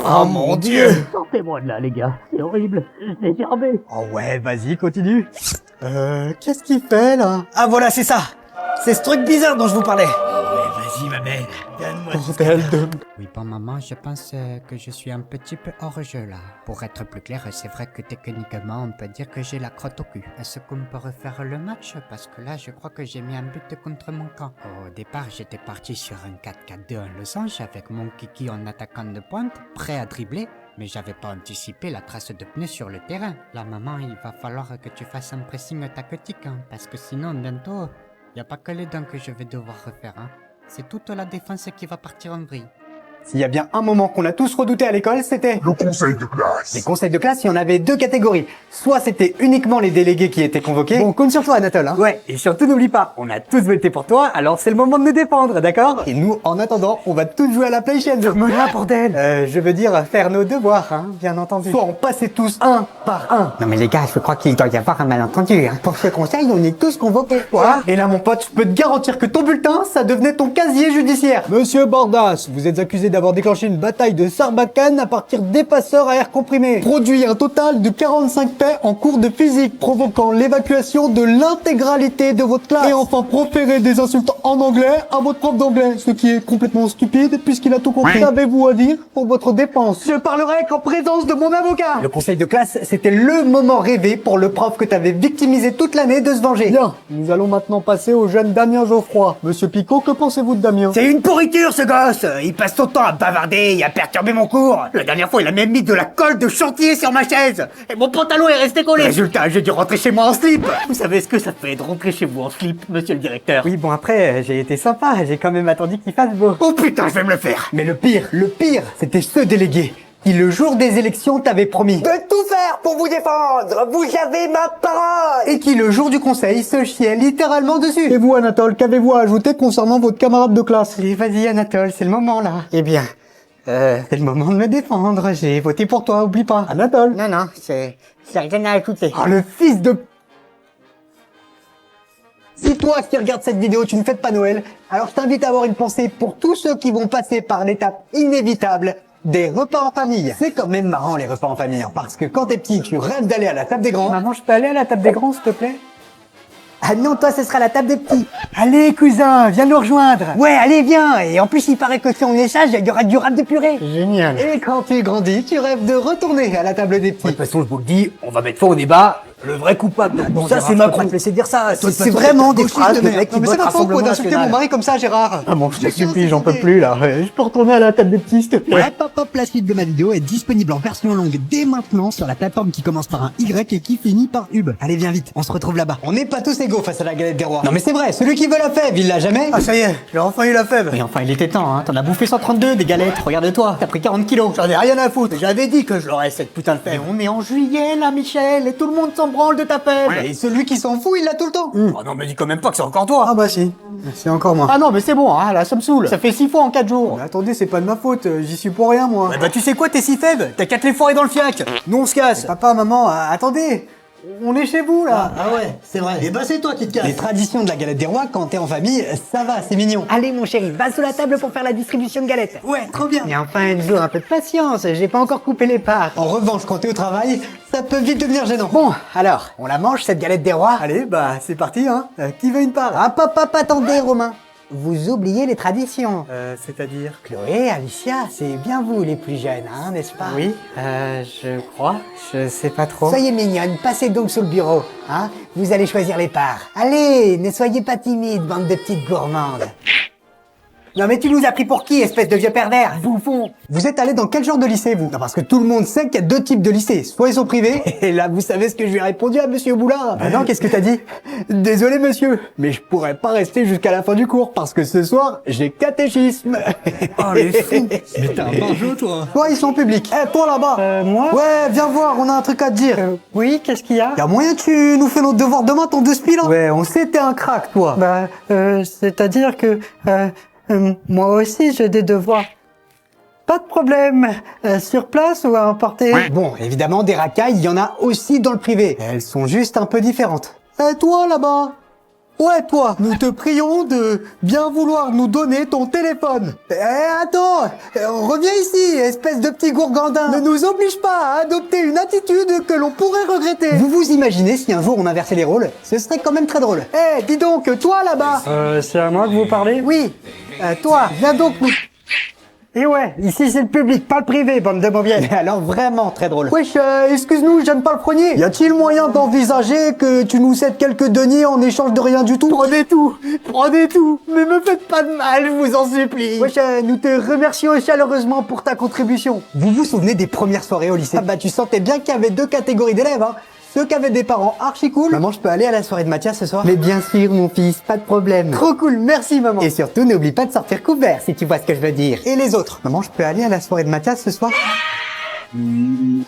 Oh mon Dieu! Sortez-moi de là, les gars. C'est horrible. Je l'ai gerbé. Oh ouais, vas-y, continue. Qu'est-ce qu'il fait, là? Ah voilà, c'est ça. C'est ce truc bizarre dont je vous parlais. Ouais, vas-y, ma belle. Donne-moi Bordel de... Oui, bon maman, je pense que je suis un petit peu hors jeu là. Pour être plus clair, c'est vrai que techniquement, on peut dire que j'ai la crotte au cul. Est-ce qu'on peut refaire le match? Parce que là, je crois que j'ai mis un but contre mon camp. Au départ, j'étais parti sur un 4-4-2 en losange avec mon kiki en attaquant de pointe, prêt à dribbler. Mais j'avais pas anticipé la trace de pneus sur le terrain. Là, maman, il va falloir que tu fasses un pressing tactique, hein, parce que sinon, bientôt, y a pas que les dents que je vais devoir refaire, hein. C'est toute la défense qui va partir en vrille. S'il y a bien un moment qu'on a tous redouté à l'école, c'était... Le conseil de classe. Les conseils de classe, il y en avait deux catégories. Soit c'était uniquement les délégués qui étaient convoqués. Bon, on compte sur toi, Anatole, hein. Ouais, et surtout n'oublie pas, on a tous voté pour toi, alors c'est le moment de nous défendre, d'accord? Et nous, en attendant, on va tous jouer à la PlayStation. Là, bordel. Je veux dire, faire nos devoirs, hein, bien entendu. Soit on passait tous un par un. Non mais les gars, je crois qu'il doit y avoir un malentendu. Hein. Pour ce conseil, on est tous convoqués. Quoi? Et là, mon pote, je peux te garantir que ton bulletin, ça devenait ton casier judiciaire. Monsieur Bordas, vous êtes accusé d'avoir déclenché une bataille de Sarbacane à partir d'effaceurs à air comprimé. Produit un total de 45 faits en cours de physique, provoquant l'évacuation de l'intégralité de votre classe. Et enfin, proférer des insultes en anglais à votre prof d'anglais, ce qui est complètement stupide puisqu'il a tout compris. Qu'avez-vous à dire pour votre défense? Je parlerai qu'en présence de mon avocat. Le conseil de classe, c'était le moment rêvé pour le prof que t'avais victimisé toute l'année de se venger. Bien, nous allons maintenant passer au jeune Damien Geoffroy. Monsieur Picot, que pensez-vous de Damien? C'est une pourriture ce gosse. Il passe son temps à bavarder et à perturber mon cours. La dernière fois, il a même mis de la colle de chantier sur ma chaise. Et mon pantalon est resté collé. Résultat, j'ai dû rentrer chez moi en slip. Vous savez ce que ça fait de rentrer chez vous en slip, monsieur le directeur? Oui, bon après, j'ai été sympa, j'ai quand même attendu qu'il fasse beau. Oh putain, je vais me le faire. Mais le pire, c'était ce délégué qui le jour des élections t'avait promis De tout faire pour vous défendre. Vous avez ma parole. et qui le jour du conseil se chiait littéralement dessus. Et vous, Anatole, qu'avez-vous à ajouter concernant votre camarade de classe? Allez, vas-y, Anatole, c'est le moment là. Eh bien, c'est le moment de me défendre. J'ai voté pour toi, oublie pas. Anatole. non, c'est rien à écouter. Oh, le fils de... Si toi qui regardes cette vidéo, tu ne fêtes pas Noël, alors je t'invite à avoir une pensée pour tous ceux qui vont passer par l'étape inévitable des repas en famille. C'est quand même marrant les repas en famille, hein, parce que quand t'es petit, tu rêves d'aller à la table des grands. Maman, je peux aller à la table des grands, s'il te plaît? Ah non, toi, ce sera la table des petits. Allez, cousin, viens nous rejoindre. Ouais, allez, viens. Et en plus, il paraît que si on échange, il y aura du rap de purée. Génial. Et quand tu grandis, tu rêves de retourner à la table des petits. De toute façon, je vous le dis, on va mettre fin au débat. Le vrai coupable. Bon, ça, Gérard, c'est je peux Macron. pas te laisser dire ça. C'est vraiment des phrases de mecs qui Non, mais votent c'est ma faute, Rassemblement d'insulter mon National. mari comme ça, Gérard. Ah bon, je te supplie, j'en peux plus, là. Je peux retourner à la table des petits, s'il te plaît. Ouais, pop, la suite de ma vidéo est disponible en version longue dès maintenant sur la plateforme qui commence par un Y et qui finit par UB. Allez, viens vite, on se retrouve là-bas. On n'est pas tous égaux face à la galette des rois. Non mais c'est vrai, celui qui veut la fève, il l'a jamais. Ah, ça y est, j'ai enfin eu la fève. Oui, enfin, il était temps, hein. T'en as bouffé 132 des galettes, regarde-toi. T'as pris 40 kilos. J'en ai rien à foutre, j'avais dit que je l'aurais cette putain de fève. On est en juillet, là, Michel, et tout le monde s'en branle de ta fève. Et celui qui s'en fout, il l'a tout le temps. Oh non, mais dis quand même pas que c'est encore toi. Ah bah si, c'est encore moi. Ah non, mais c'est bon, hein, là, ça me saoule. Ça fait 6 fois en 4 jours. Mais attendez, c'est pas de ma faute, j'y suis pour rien, moi. Bah tu sais quoi, t'es si faible, t'as 4 les foirés dans le fiac. Nous on se casse. Papa, maman, attendez. On est chez vous, là. Ah ouais, c'est vrai. Et bah c'est toi qui te casses. Les traditions de la galette des rois, quand t'es en famille, ça va, c'est mignon. Allez, mon chéri, va sous la table pour faire la distribution de galettes. Ouais, trop bien. Mais enfin, Enzo, un peu de patience, j'ai pas encore coupé les parts. En revanche, quand t'es au travail, ça peut vite devenir gênant. Bon, alors, on la mange, cette galette des rois? Allez, bah, c'est parti, hein. Qui veut une part? Ah, papa, attendez, Romain. Vous oubliez les traditions. C'est-à-dire? Chloé, Alicia, c'est bien vous les plus jeunes, hein, n'est-ce pas? Oui, je crois. Je sais pas trop. Soyez mignonne, passez donc sur le bureau, hein. Vous allez choisir les parts. Allez, ne soyez pas timides, bande de petites gourmandes. Non mais tu nous as pris pour qui, espèce de vieux pervers? Bouffon. Vous êtes allé dans quel genre de lycée, vous? Non, parce que tout le monde sait qu'il y a deux types de lycées. Soit ils sont privés, et là, vous savez ce que je lui ai répondu à monsieur Boulard. Ah non, qu'est-ce que t'as dit? Désolé, monsieur, mais je pourrais pas rester jusqu'à la fin du cours, parce que ce soir, j'ai catéchisme. Oh, les fous. Mais t'es un barjot, toi. Toi, ils sont publics. Eh, toi, là-bas. Moi? Ouais, viens voir, on a un truc à te dire. Oui, qu'est-ce qu'il y a? Y a moyen que tu nous fais notre devoir demain, ton 2 spies, là? Ouais, on sait t'es un crack, toi. Bah, c'est-à-dire que, moi aussi j'ai des devoirs. Pas de problème, sur place ou à emporter? Bon, évidemment, des racailles, il y en a aussi dans le privé. Elles sont juste un peu différentes. Et toi, là-bas? Ouais, toi, nous te prions de bien vouloir nous donner ton téléphone. Attends, reviens ici, espèce de petit gourgandin. Ne nous oblige pas à adopter une attitude que l'on pourrait regretter. Vous vous imaginez si un jour on inversait les rôles? Ce serait quand même très drôle. Eh, dis donc, toi, là-bas. C'est à moi que vous parlez? Oui, toi, viens donc nous... Et ouais, ici c'est le public, pas le privé, bande de mauvières. Mais alors vraiment très drôle. Wesh, excuse-nous, j'aime pas le premier. Y a-t-il moyen d'envisager que tu nous cèdes quelques deniers en échange de rien du tout? Prenez tout, mais me faites pas de mal, je vous en supplie. Wesh, nous te remercions chaleureusement pour ta contribution. Vous vous souvenez des premières soirées au lycée? Ah bah tu sentais bien qu'il y avait deux catégories d'élèves, hein. ceux qui avaient des parents archi cool. Maman, je peux aller à la soirée de Mathias ce soir? Mais bien sûr, mon fils, pas de problème. Trop cool, merci maman. Et surtout, n'oublie pas de sortir couvert, si tu vois ce que je veux dire. Et les autres? Maman, je peux aller à la soirée de Mathias ce soir?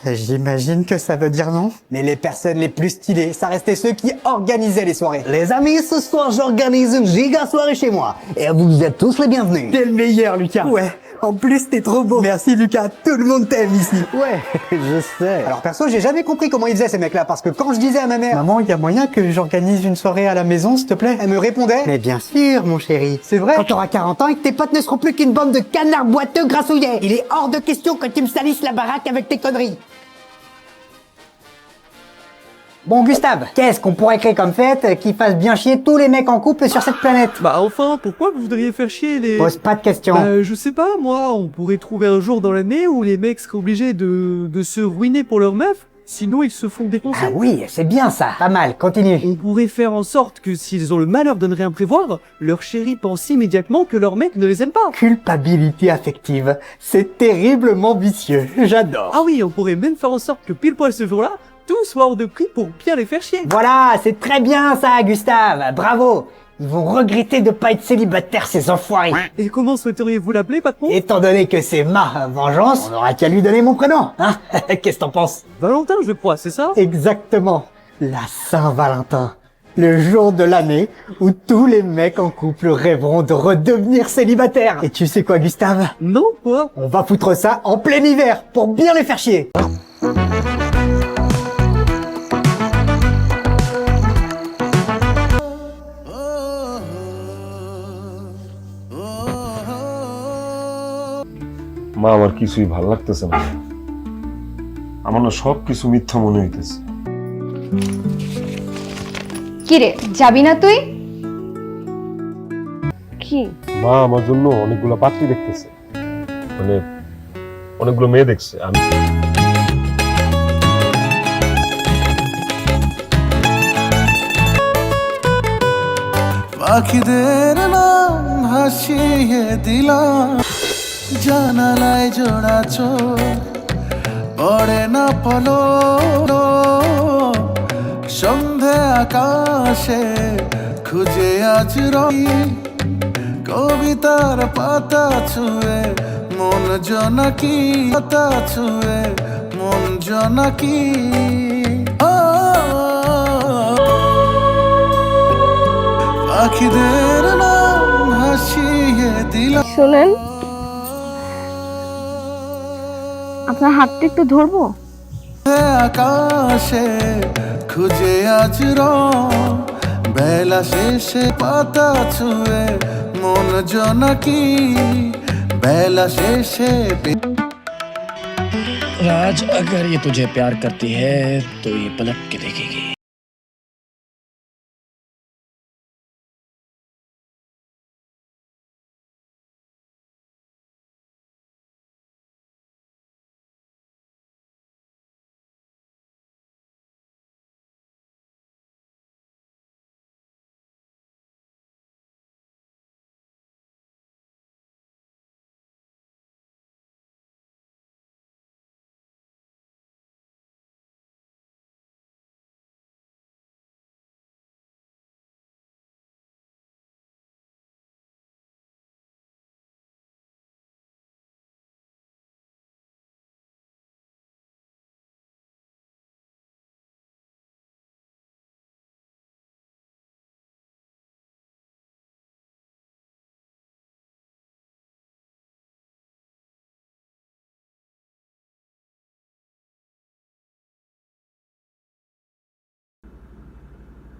J'imagine que ça veut dire non. Mais les personnes les plus stylées, ça restait ceux qui organisaient les soirées. Les amis, ce soir, j'organise une giga soirée chez moi. Et vous êtes tous les bienvenus. T'es le meilleur, Lucas. Ouais. En plus, t'es trop beau. Merci, Lucas. Tout le monde t'aime ici. Ouais, je sais. Alors, perso, j'ai jamais compris comment ils faisaient, ces mecs-là. Parce que quand je disais à ma mère, maman, il y a moyen que j'organise une soirée à la maison, s'il te plaît? Elle me répondait, mais bien sûr, mon chéri. C'est vrai. Quand t'auras 40 ans et que tes potes ne seront plus qu'une bande de canards boiteux grassouillets. Il est hors de question que tu me salisses la baraque avec tes conneries. Bon, Gustave, qu'est-ce qu'on pourrait créer comme fête qui fasse bien chier tous les mecs en couple sur cette planète? Bah enfin, pourquoi vous voudriez faire chier les... Pose pas de questions. Bah je sais pas, moi, on pourrait trouver un jour dans l'année où les mecs seraient obligés de se ruiner pour leur meuf, sinon ils se font défoncer. Ah oui, c'est bien ça. Pas mal, continue. On pourrait faire en sorte que s'ils ont le malheur de ne rien prévoir, leur chérie pense immédiatement que leur mec ne les aime pas. Culpabilité affective. C'est terriblement vicieux. J'adore. Ah oui, on pourrait même faire en sorte que pile poil ce jour-là, tout soit hors de prix pour bien les faire chier. Voilà, c'est très bien ça, Gustave. Bravo. Ils vont regretter de pas être célibataires, ces enfoirés. Et comment souhaiteriez-vous l'appeler, patron? Étant donné que c'est ma vengeance, on aura qu'à lui donner mon prénom, hein? Qu'est-ce que t'en penses? Valentin, je crois, c'est ça? Exactement. La Saint-Valentin. Le jour de l'année où tous les mecs en couple rêveront de redevenir célibataires. Et tu sais quoi, Gustave? Non, quoi? On va foutre ça en plein hiver pour bien les faire chier. মা আমার কিছুই ভালো লাগতেছে না, আমার না সব কিছু মিথ্যা মনে হইতেছে। কি রে, যাবি না তুই? কি? মা আমার জন্য অনেকগুলো পাত্রী দেখতেছে, মানে অনেকগুলো মেয়ে দেখছে। আমি পাখিদের নাম ভাসিয়ে দিলাম জানালায় জোড়া চোখ, পড়ে না পলো সন্ধে আকাশে খুঁজে আজ রই কবিতার পাতা ছুঁয়ে মন জনকি, পাতা ছুঁয়ে মন জনকি। পাখিদের নাম ভাসিয়ে দিলাম। শোনেন, আপনার হাতটা একটু ধরবো? আকাশে খুঁজে আজ রং, বেলা শেষে পাতা ছুঁয়ে মন জনকি, বেলা শেষে। राज, अगर ये तुझे प्यार करती है तो ये पलट के देखेगी।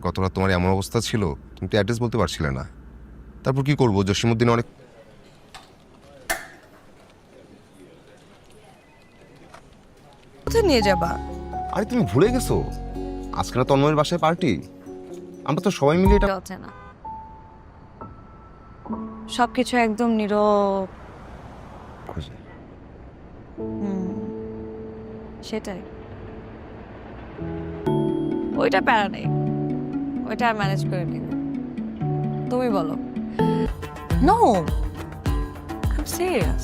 গত রাত তোমার এমন অবস্থা ছিল, তুমি তো অ্যাড্রেস বলতে পারছিলে না। তারপর কি করবো, জসিমউদ্দিন অনেক। কোথায় নিয়ে যাবা? আরে তুমি ভুলে গেছো, আজকে না তন্ময়ের বাসায় পার্টি, আমরা তো সবাই মিলে এটা। চলছে না, সবকিছু একদম নীরব। সেটাই, ওইটা প্যারা নেই, ওইটা আর ম্যানেজ করে নিব। তুমি বলো। No, I am serious.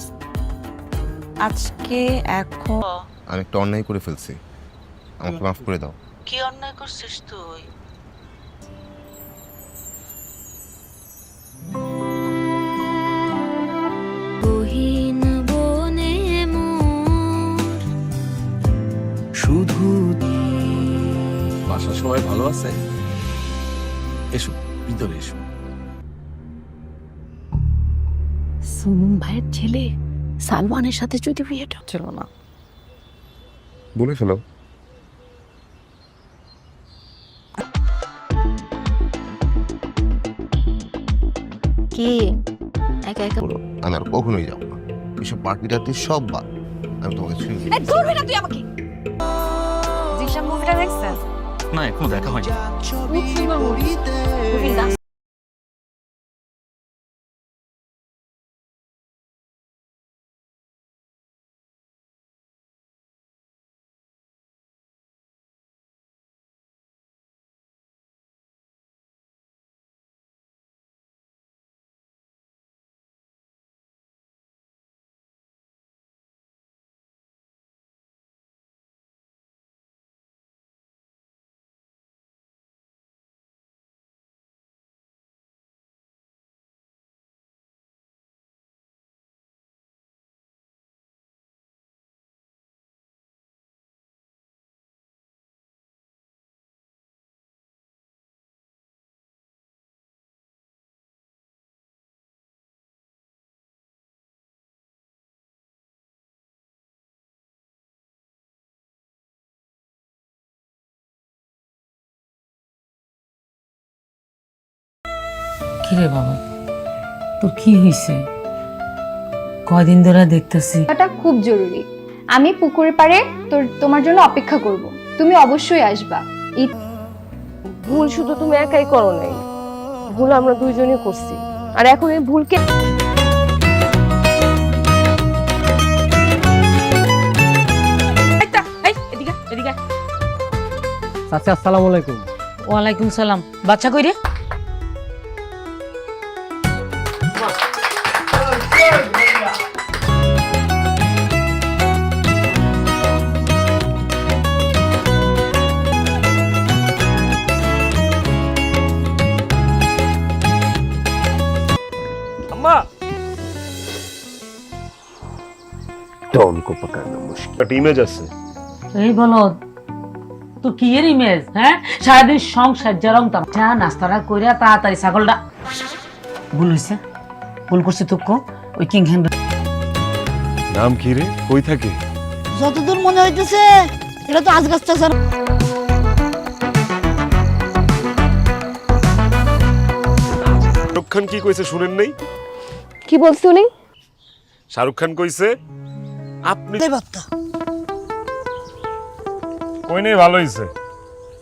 আজকে এখন আমি একটা অন্যায় করে ফেলছি, আমাকে মাফ করে দাও। কি অন্যায় করছিস তুই? শুধু বাসার সবাই ভালো আছে? এসো ভিতরে এসো। সুমন ভাইয়ের ছেলে সালমানের সাথে যদি বিয়েটা ছিল না, বলে ফেলো। কি একা একা আমি আর কখনোই যাবো না। এসব পার্টি টার্টি সব বাদ। আমি তোমাকে ছুঁয়ে দিই। দূর হয়ে না তুই আমাকে। জিশান মুভিটা দেখছেন? না এখনো দেখা হয়নি। কিরে বাবা, তোর কি হয়েছে? কয়দিন ধরে দেখতেছি। এটা খুব জরুরি। আমি পুকুরের পাড়ে তোমার জন্য অপেক্ষা করব। তুমি অবশ্যই আসবা। ভুল শুধু তুমি একাই করো নাই, ভুল আমরা দুইজনই করছি। আর এখন এই ভুলকে চাচা আসসালামু আলাইকুম। ওয়ালাইকুম সালাম। বাচ্চা কই রে? डॉन को पकड़ना मुश्किल इमेज আছে এই বলো, তোর কি এর ইমেজ? হ্যাঁ, সারাদিন সংসার জরম তাম চা নাস্তাটা কইরা তাড়াতাড়ি ছাগলটা ভুল হইছে। ভুল করছে তোকে ওই কিং হ্যান্ড। নাম কি রে? কই থাকে? যতদূর মনে হইতেছে এটা তো আজগাছ চাচার। শাহরুখ খান কি কইছে শুনেন নাই? কি বলছ উনি? শাহরুখ খান কইছে আপনি কই নেই, ভালো হইছে।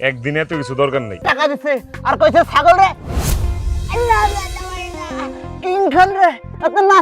একদিনে এত কিছু দরকার নাই। টাকা দিছে আর কইছে ছাগল রে কিং খান রে এত না